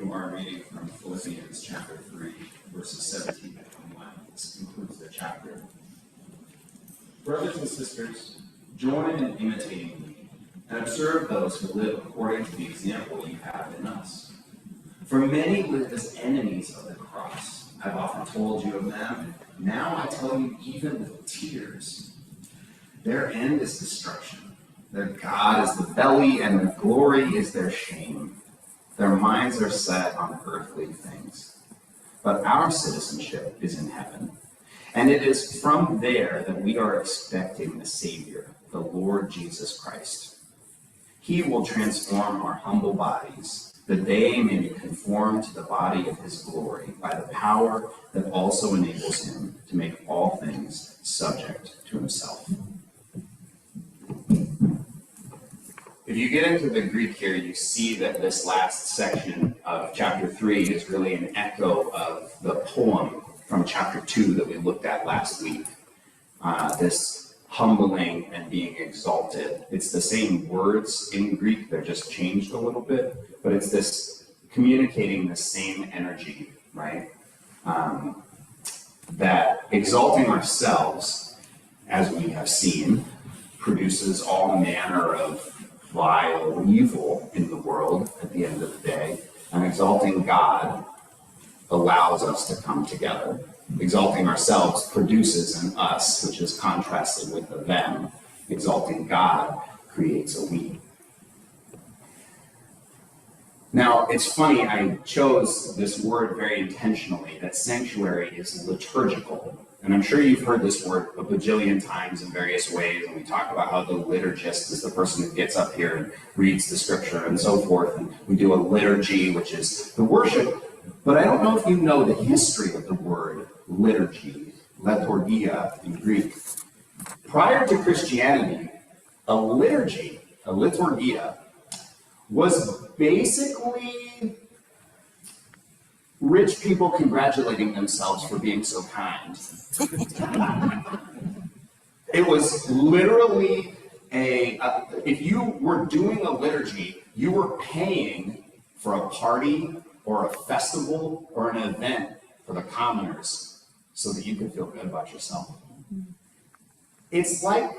You are reading from Philippians chapter 3, verses 17 to 21. This concludes the chapter. Brothers and sisters, join in imitating me, and observe those who live according to the example you have in us. For many live as enemies of the cross. I've often told you of them, and now I tell you even with tears. Their end is destruction. Their God is the belly, and their glory is their shame. Their minds are set on earthly things. But our citizenship is in heaven, and it is from there that we are expecting the Savior, the Lord Jesus Christ. He will transform our humble bodies, that they may be conformed to the body of his glory by the power that also enables him to make all things subject to himself. If you get into the Greek here, you see that this last section of chapter 3 is really an echo of the poem from chapter 2 that we looked at last week. This humbling and being exalted. It's the same words in Greek, they're just changed a little bit, but it's this communicating the same energy, right? That exalting ourselves, as we have seen, produces all manner of vile evil in the world at the end of the day, and exalting God allows us to come together. Exalting ourselves produces an us, which is contrasted with the them. Exalting God creates a we. Now, it's funny, I chose this word very intentionally, that sanctuary is liturgical. And I'm sure you've heard this word a bajillion times in various ways, and we talk about how the liturgist is the person who gets up here and reads the scripture and so forth, and we do a liturgy, which is the worship. But I don't know if you know the history of the word liturgy, liturgia in Greek. Prior to Christianity, a liturgy, a liturgia, was basically rich people congratulating themselves for being so kind. It was literally if you were doing a liturgy, you were paying for a party or a festival or an event for the commoners so that you could feel good about yourself. It's like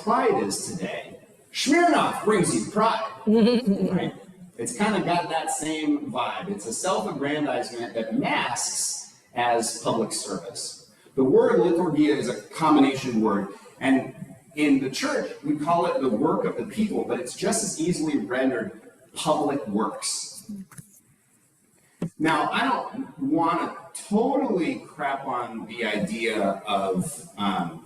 pride is today. Smirnoff brings you pride, right? It's kind of got that same vibe. It's a self-aggrandizement that masks as public service. The word liturgia is a combination word, and in the church, we call it the work of the people, but it's just as easily rendered public works. Now, I don't want to totally crap on the idea of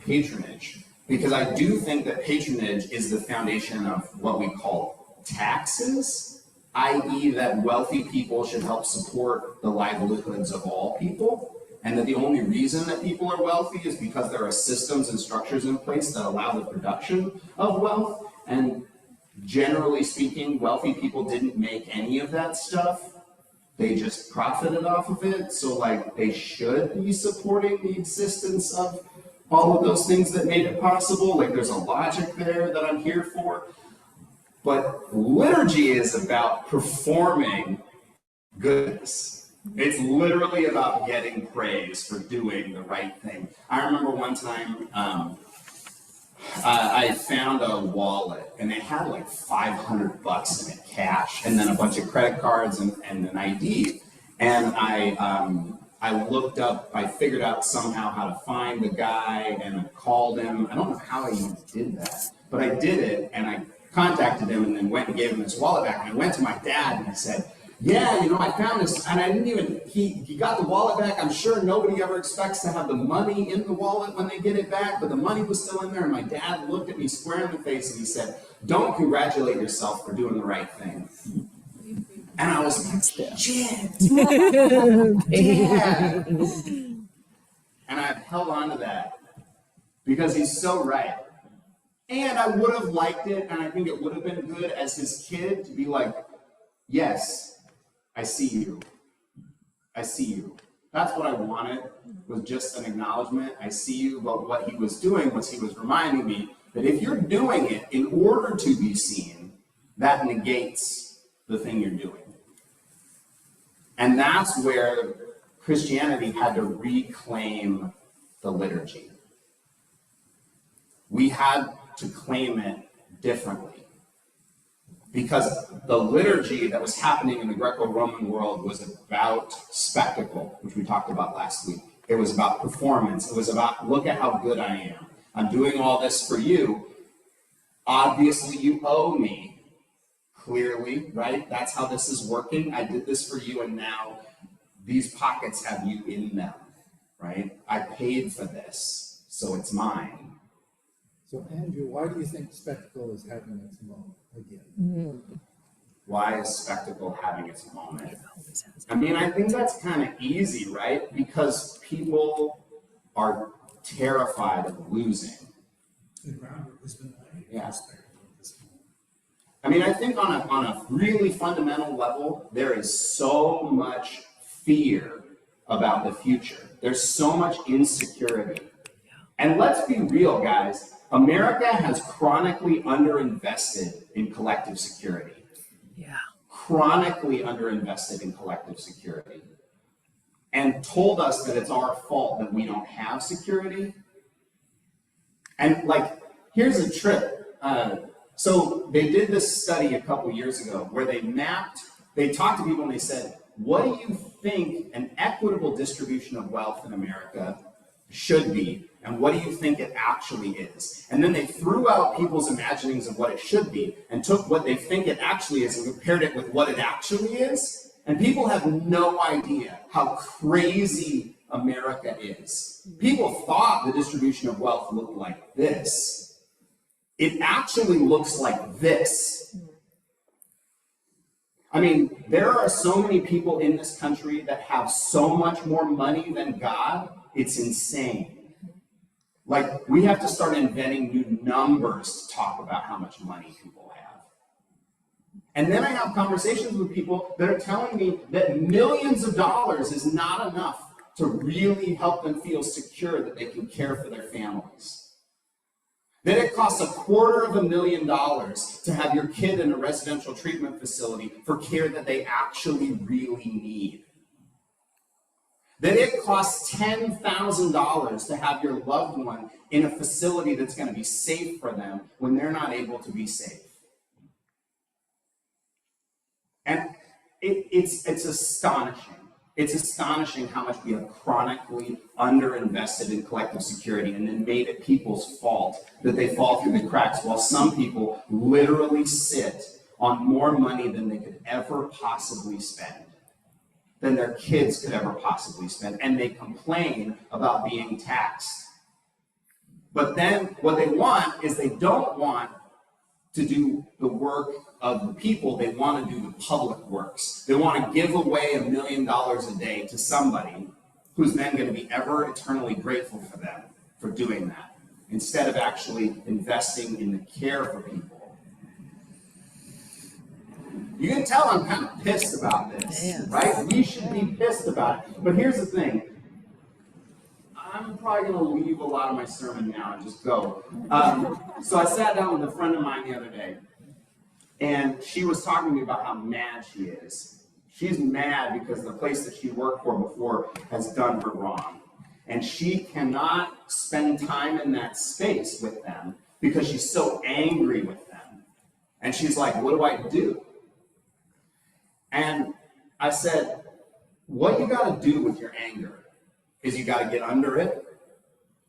patronage, because I do think that patronage is the foundation of what we call taxes, i.e. that wealthy people should help support the livelihoods of all people, and that the only reason that people are wealthy is because there are systems and structures in place that allow the production of wealth, and generally speaking, wealthy people didn't make any of that stuff. They just profited off of it, so they should be supporting the existence of all of those things that made it possible. There's a logic there that I'm here for. But liturgy is about performing goodness. It's literally about getting praise for doing the right thing. I remember one time I found a wallet, and it had $500 in it cash, and then a bunch of credit cards and an ID. And I looked up, I figured out somehow how to find the guy, and I called him. I don't know how I even did that, but I did it, and I contacted him and then went and gave him his wallet back. And I went to my dad and I said, yeah, I found this, and I didn't even, he got the wallet back. I'm sure nobody ever expects to have the money in the wallet when they get it back, but the money was still in there. And my dad looked at me square in the face and he said, don't congratulate yourself for doing the right thing. And I was like, shit, Dad. And I've held on to that because he's so right. And I would have liked it, and I think it would have been good as his kid to be like, yes, I see you. I see you. That's what I wanted, was just an acknowledgement. I see you, but what he was doing was he was reminding me that if you're doing it in order to be seen, that negates the thing you're doing. And that's where Christianity had to reclaim the liturgy. We had to claim it differently. Because the liturgy that was happening in the Greco-Roman world was about spectacle, which we talked about last week. It was about performance. It was about, look at how good I am. I'm doing all this for you. Obviously, you owe me. Clearly, right? That's how this is working. I did this for you, and now these pockets have you in them, right? I paid for this, so it's mine. So, Andrew, why do you think spectacle is having its moment again? Why is spectacle having its moment? I mean, I think that's kind of easy, right? Because people are terrified of losing. Yeah. I mean, I think on a really fundamental level, there is so much fear about the future. There's so much insecurity. And let's be real, guys. America has chronically underinvested in collective security. Yeah. Chronically underinvested in collective security. And told us that it's our fault that we don't have security. And like, here's a trip. So they did this study a couple years ago where they talked to people and they said, what do you think an equitable distribution of wealth in America should be? And what do you think it actually is? And then they threw out people's imaginings of what it should be and took what they think it actually is and compared it with what it actually is. And people have no idea how crazy America is. People thought the distribution of wealth looked like this. It actually looks like this. I mean, there are so many people in this country that have so much more money than God, it's insane. Like, we have to start inventing new numbers to talk about how much money people have. And then I have conversations with people that are telling me that millions of dollars is not enough to really help them feel secure that they can care for their families. That it costs $250,000 to have your kid in a residential treatment facility for care that they actually really need. That it costs $10,000 to have your loved one in a facility that's going to be safe for them when they're not able to be safe. And it's astonishing. It's astonishing how much we have chronically underinvested in collective security and then made it people's fault that they fall through the cracks, while some people literally sit on more money than they could ever possibly spend, than their kids could ever possibly spend, and they complain about being taxed. But then what they want is they don't want to do the work of the people, they want to do the public works. They want to give away $1 million a day to somebody who's then going to be ever eternally grateful for them for doing that, instead of actually investing in the care for people. You can tell I'm kind of pissed about this, right? We should be pissed about it. But here's the thing. I'm probably going to leave a lot of my sermon now and just go. So I sat down with a friend of mine the other day, and she was talking to me about how mad she is. She's mad because the place that she worked for before has done her wrong. And she cannot spend time in that space with them because she's so angry with them. And she's like, what do I do? And I said, what you got to do with your anger is you got to get under it.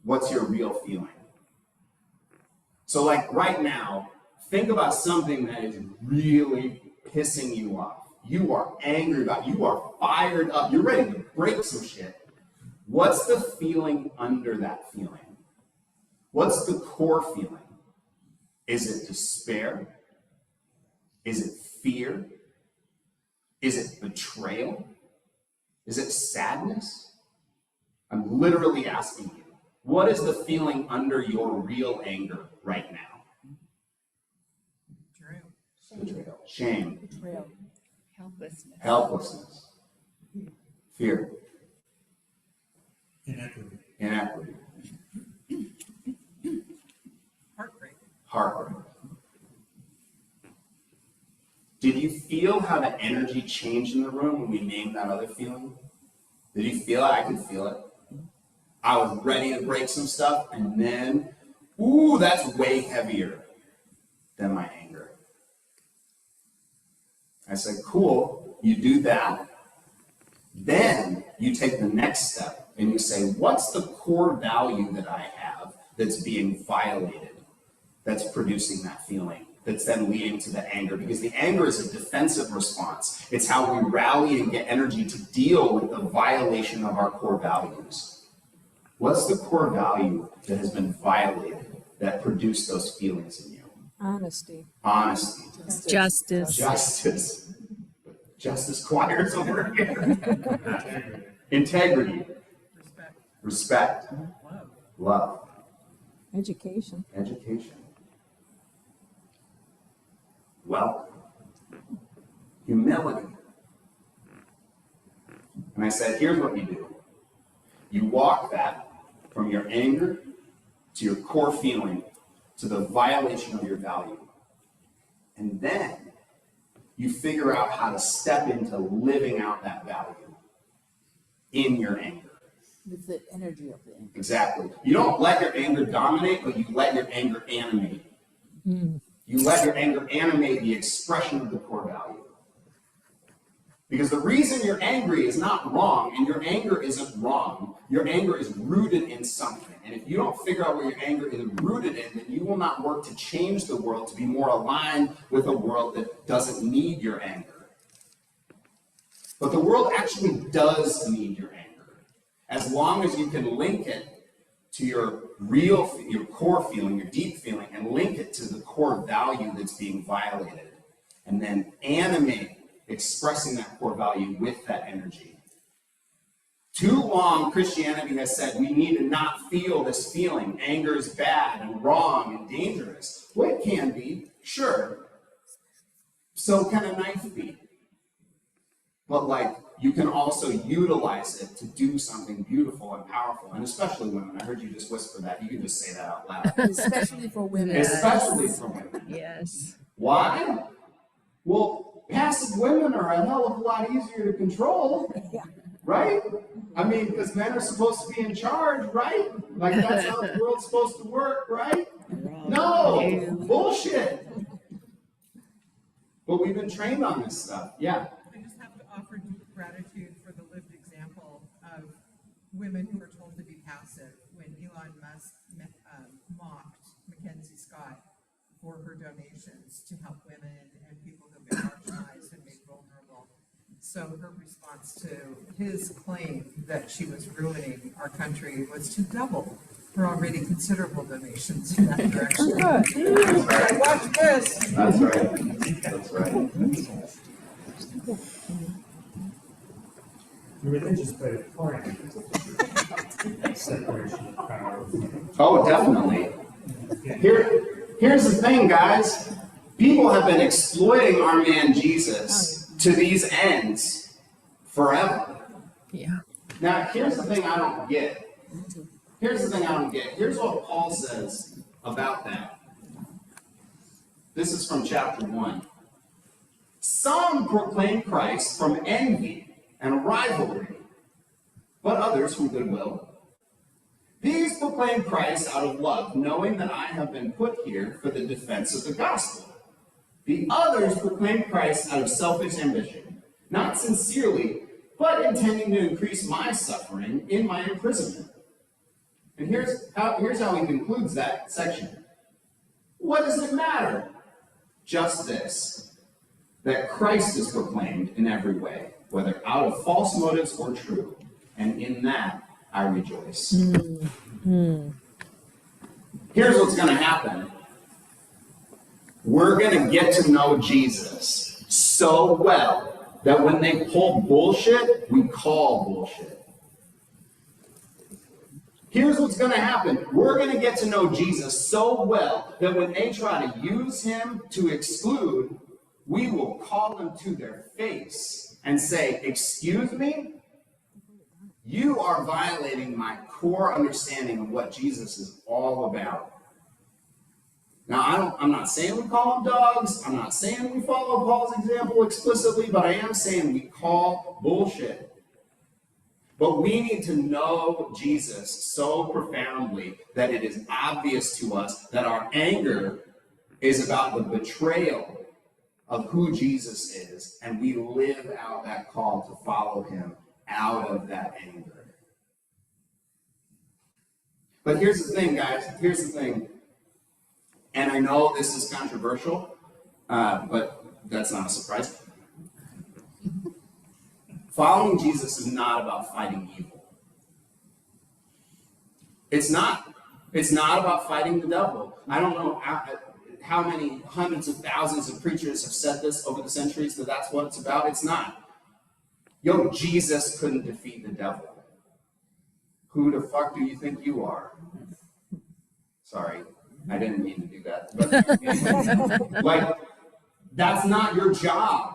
What's your real feeling? So like right now, think about something that is really pissing you off. You are angry about it. You are fired up. You're ready to break some shit. What's the feeling under that feeling? What's the core feeling? Is it despair? Is it fear? Is it betrayal? Is it sadness? I'm literally asking you, what is the feeling under your real anger right now? Betrayal. Shame. Betrayal. Helplessness. Helplessness. Fear. Inequity. Inequity. Heartbreak. Did you feel how the energy changed in the room when we named that other feeling? Did you feel it? I could feel it. I was ready to break some stuff, and then, ooh, that's way heavier than my anger. I said, cool, you do that. Then you take the next step and you say, what's the core value that I have that's being violated, that's producing that feeling, that's then leading to the anger? Because the anger is a defensive response. It's how we rally and get energy to deal with the violation of our core values. What's the core value that has been violated that produced those feelings in you? Honesty. Honesty. Justice. Justice. Justice choirs over here. Integrity. Respect. Love. Education. Education. Wealth. Humility. And I said, here's what you do. You walk that from your anger to your core feeling to the violation of your value. And then you figure out how to step into living out that value in your anger. With the energy of the anger. Exactly. You don't let your anger dominate, but you let your anger animate. You let your anger animate the expression of the core value. Because the reason you're angry is not wrong, and your anger isn't wrong. Your anger is rooted in something. And if you don't figure out where your anger is rooted in, then you will not work to change the world to be more aligned with a world that doesn't need your anger. But the world actually does need your anger, as long as you can link it to your core feeling, your deep feeling, and link it to the core value that's being violated, and then animate expressing that core value with that energy. Too long, Christianity has said we need to not feel this feeling. Anger is bad and wrong and dangerous. Well, it can be, sure. So can a knife be. But you can also utilize it to do something beautiful and powerful, and especially women. I heard you just whisper that. You can just say that out loud. Especially for women. Especially for women. Yes. Why? Well, passive women are a hell of a lot easier to control, right? I mean, because men are supposed to be in charge, right? Like that's how the world's supposed to work, right? No, bullshit. But we've been trained on this stuff, yeah. I just have to offer deep gratitude for the lived example of women who are told to be passive when Elon Musk mocked Mackenzie Scott for her donations to help women and people who've been marginalized and made vulnerable. So her response to his claim that she was ruining our country was to double her already considerable donations in that direction. Right, watch this. That's right. That's right. The religious play a part in separation of power. Oh, definitely. Here's the thing, guys. People have been exploiting our man Jesus to these ends forever. Yeah. Now, here's the thing I don't get. Here's what Paul says about that. This is from chapter 1. Some proclaim Christ from envy and rivalry, but others from goodwill. These proclaim Christ out of love, knowing that I have been put here for the defense of the gospel. The others proclaim Christ out of selfish ambition, not sincerely, but intending to increase my suffering in my imprisonment. And here's how he concludes that section. What does it matter? Just this, that Christ is proclaimed in every way, whether out of false motives or true, and in that I rejoice. Here's what's going to happen. We're going to get to know Jesus so well that when they pull bullshit, we call bullshit. Here's what's going to happen. We're going to get to know Jesus so well that when they try to use him to exclude, we will call them to their face and say, excuse me? You are violating my core understanding of what Jesus is all about. Now, I'm not saying we call them dogs. I'm not saying we follow Paul's example explicitly, but I am saying we call bullshit. But we need to know Jesus so profoundly that it is obvious to us that our anger is about the betrayal of who Jesus is, and we live out that call to follow him out of that anger. But here's the thing, guys. Here's the thing. And I know this is controversial, but that's not a surprise. Following Jesus is not about fighting evil. It's not. It's not about fighting the devil. I don't know how many hundreds of thousands of preachers have said this over the centuries, that that's what it's about. It's not. Yo, Jesus couldn't defeat the devil. Who the fuck do you think you are? Sorry, I didn't mean to do that. But, like, that's not your job.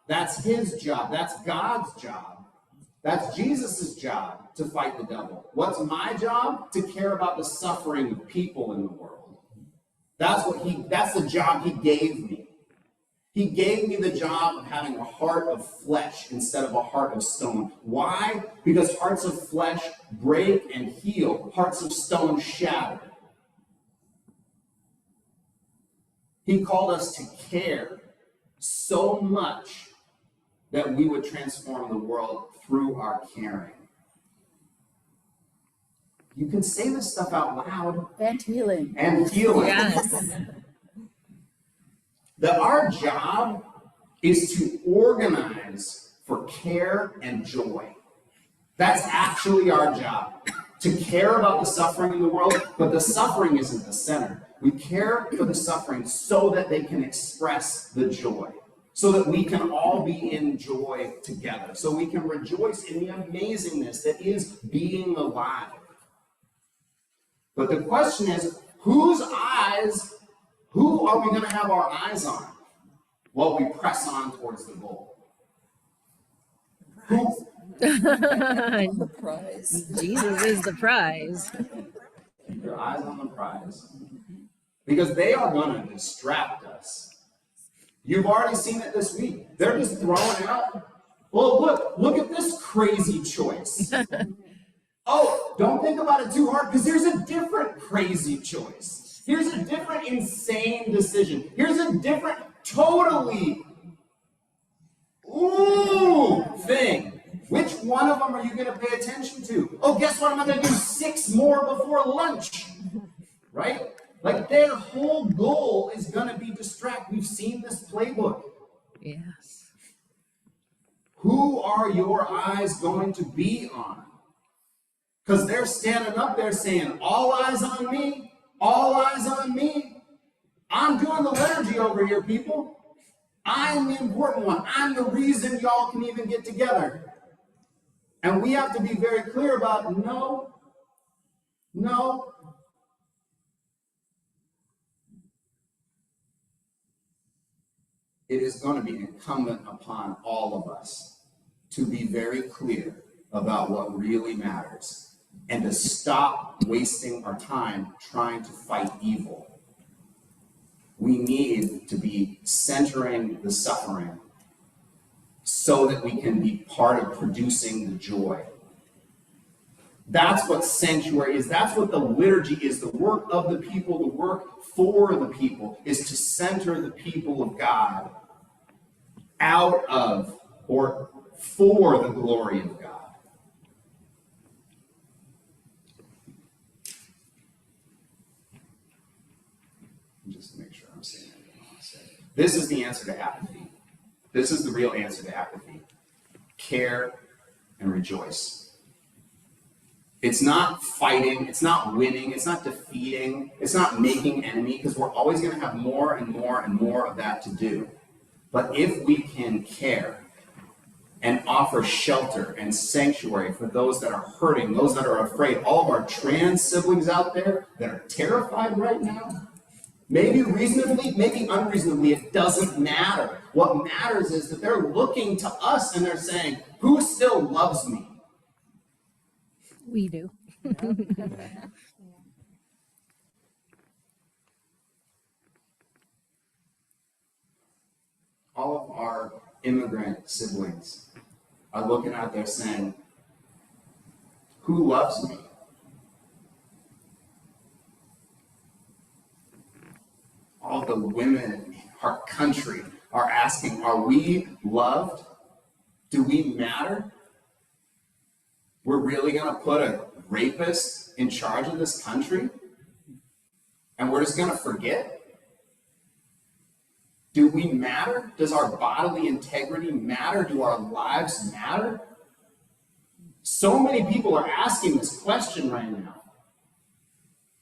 That's his job. That's God's job. That's Jesus's job to fight the devil. What's my job? To care about the suffering of people in the world. That's the job he gave me. He gave me the job of having a heart of flesh instead of a heart of stone. Why? Because hearts of flesh break and heal. Hearts of stone shatter. He called us to care so much that we would transform the world through our caring. You can say this stuff out loud. And healing. And healing. Yes. That our job is to organize for care and joy. That's actually our job. To care about the suffering in the world, but the suffering isn't the center. We care for the suffering so that they can express the joy. So that we can all be in joy together. So we can rejoice in the amazingness that is being alive. But the question is, who are we going to have our eyes on while we press on towards the goal? Who? The prize. Jesus is the prize. Keep your eyes on the prize. Because they are going to distract us. You've already seen it this week. They're just throwing out, well, look at this crazy choice. Oh, don't think about it too hard, because here's a different crazy choice. Here's a different insane decision. Here's a different, totally, thing. Which one of them are you going to pay attention to? Oh, guess what? I'm going to do 6 more before lunch. Right? Like, their whole goal is going to be distract. We've seen this playbook. Yes. Who are your eyes going to be on? Because they're standing up there saying, all eyes on me, all eyes on me. I'm doing the liturgy over here, people. I'm the important one. I'm the reason y'all can even get together. And we have to be very clear about no. It is going to be incumbent upon all of us to be very clear about what really matters and to stop wasting our time trying to fight evil. We need to be centering the suffering so that we can be part of producing the joy. That's what sanctuary is. That's what the liturgy is. The work of the people, the work for the people, is to center the people of God out of or for the glory of God. Just to make sure I'm saying everything I want to say. This is the answer to apathy. This is the real answer to apathy. Care and rejoice. It's not fighting, it's not winning, it's not defeating, it's not making enemy, because we're always going to have more and more and more of that to do. But if we can care and offer shelter and sanctuary for those that are hurting, those that are afraid, all of our trans siblings out there that are terrified right now, maybe reasonably, maybe unreasonably, it doesn't matter. What matters is that they're looking to us and they're saying, who still loves me? We do. our immigrant siblings are looking out there saying, who loves me? All the women in our country are asking, are we loved? Do we matter? We're really going to put a rapist in charge of this country? And we're just going to forget? Do we matter? Does our bodily integrity matter? Do our lives matter? So many people are asking this question right now.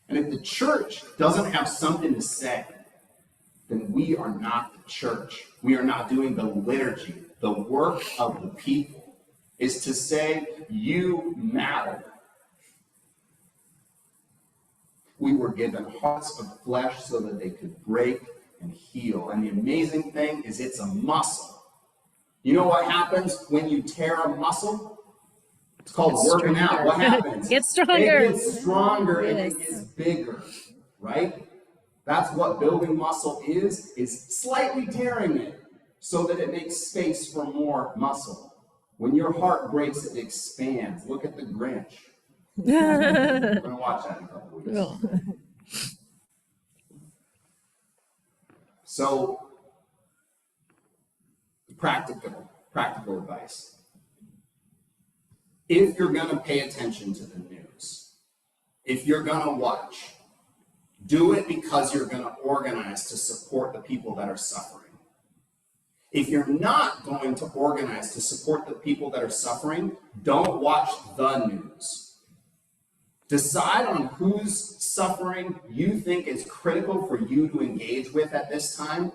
And if the church doesn't have something to say, then we are not the church. We are not doing the liturgy. The work of the people is to say, you matter. We were given hearts of flesh so that they could break and heal. And the amazing thing is it's a muscle. You know what happens when you tear a muscle? It's called working out. What happens? Gets stronger. It gets stronger and Yes. it gets bigger, right? That's what building muscle is slightly tearing it so that it makes space for more muscle. When your heart breaks, it expands. Look at the Grinch. We're going to watch that in a couple weeks. Oh. So, practical advice. If you're going to pay attention to the news, if you're going to watch, do it because you're going to organize to support the people that are suffering. If you're not going to organize to support the people that are suffering, don't watch the news. Decide on whose suffering you think is critical for you to engage with at this time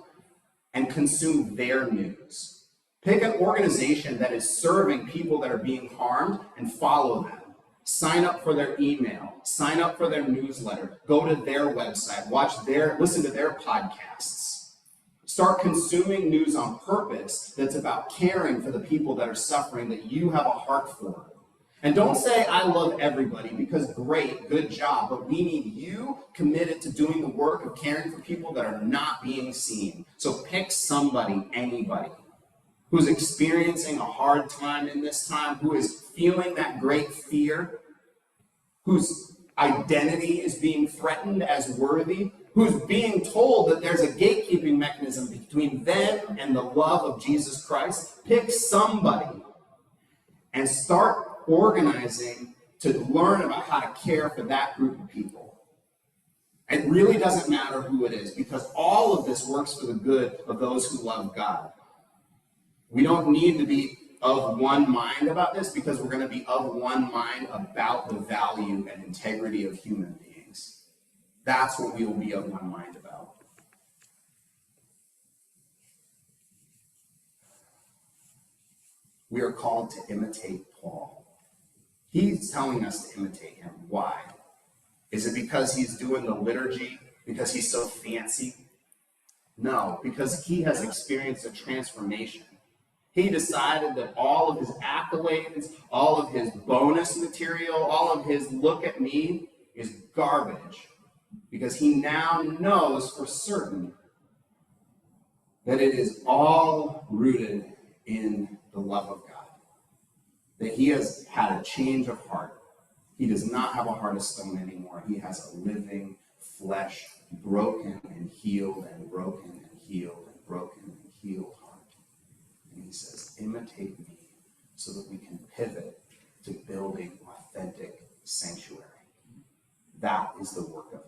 and consume their news. Pick an organization that is serving people that are being harmed and follow them. Sign up for their email, sign up for their newsletter, go to their website, listen to their podcasts. Start consuming news on purpose that's about caring for the people that are suffering that you have a heart for. And don't say, I love everybody, because great, good job, but we need you committed to doing the work of caring for people that are not being seen. So pick somebody, anybody, who's experiencing a hard time in this time, who is feeling that great fear, whose identity is being threatened as worthy, who's being told that there's a gatekeeping mechanism between them and the love of Jesus Christ. Pick somebody and start organizing to learn about how to care for that group of people. It really doesn't matter who it is, because all of this works for the good of those who love God. We don't need to be of one mind about this, because we're going to be of one mind about the value and integrity of human beings. That's what we will be of one mind about. We are called to imitate Paul. He's telling us to imitate him. Why? Is it because he's doing the liturgy? Because he's so fancy? No, because he has experienced a transformation. He decided that all of his accolades, all of his bonus material, all of his look at me is garbage. Because he now knows for certain that it is all rooted in the love of God. That he has had a change of heart. He does not have a heart of stone anymore. He has a living flesh, broken and healed and broken and healed and broken and healed heart. And he says, imitate me so that we can pivot to building authentic sanctuary. That is the work of